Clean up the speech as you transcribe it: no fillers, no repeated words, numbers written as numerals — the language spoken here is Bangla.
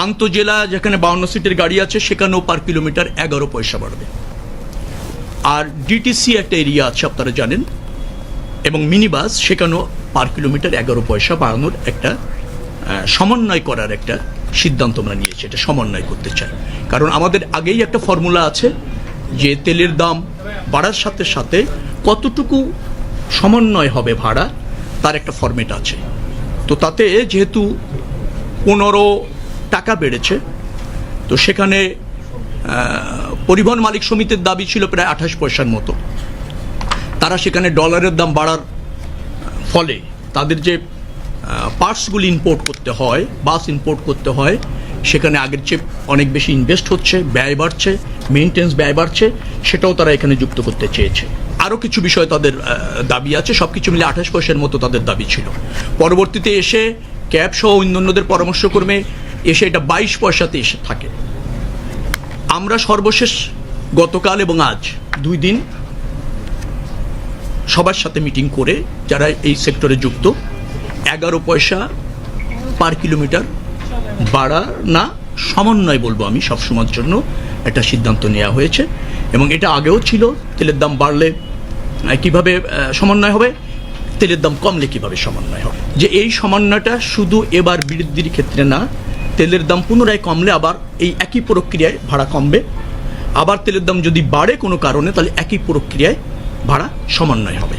আন্তঃজেলা যেখানে 52 সিটের গাড়ি আছে সেখানেও পার কিলোমিটার 11 পয়সা বাড়বে। আর ডিটিসি একটা এরিয়া আছে আপনারা জানেন, এবং মিনি বাস, সেখানেও পার কিলোমিটার 11 পয়সা বাড়ানোর একটা সমন্বয় করার একটা সিদ্ধান্ত আমরা নিয়েছি। এটা সমন্বয় করতে চাই, কারণ আমাদের আগেই একটা ফর্মুলা আছে যে তেলের দাম বাড়ার সাথে সাথে কতটুকু সমন্বয় হবে ভাড়া, তার একটা ফরম্যাট আছে। তো তাতে যেহেতু 15 টাকা বেড়েছে, তো সেখানে পরিবহন মালিক সমিতির দাবি ছিল প্রায় 28 পয়সার মতো। তারা সেখানে ডলারের দাম বাড়ার ফলে তাদের যে পার্টসগুলি ইম্পোর্ট করতে হয়, বাস ইম্পোর্ট করতে হয়, সেখানে আগের চেয়ে অনেক বেশি ইনভেস্ট হচ্ছে, ব্যয় বাড়ছে, মেইনটেন্স ব্যয় বাড়ছে, সেটাও তারা এখানে যুক্ত করতে চেয়েছে। আরও কিছু বিষয় তাদের দাবি আছে, সব কিছু মিলে 28 পয়সার মতো তাদের দাবি ছিল। পরবর্তীতে এসে ক্যাব সহ অন্যান্যদের পরামর্শক্রমে এসে এটা 22 পয়সাতে এসে থাকে। আমরা সর্বশেষ গতকাল এবং আজ 2 দিন সবার সাথে মিটিং করে, যারা এই সেক্টরে যুক্ত, 11 পয়সা পার কিলোমিটার বাড়া না, সমন্বয় বলবো আমি সবসময়ের জন্য, একটা সিদ্ধান্ত নেওয়া হয়েছে। এবং এটা আগেও ছিল, তেলের দাম বাড়লে কিভাবে সমন্বয় হবে, তেলের দাম কমলে কিভাবে সমন্বয় হবে। যে এই সমন্বয়টা শুধু এবার বৃদ্ধির ক্ষেত্রে না, তেলের দাম পুনরায় কমলে আবার এই একই প্রক্রিয়ায় ভাড়া কমবে, আবার তেলের দাম যদি বাড়ে কোনো কারণে, তাহলে একই প্রক্রিয়ায় ভাড়া সমন্বয় হবে।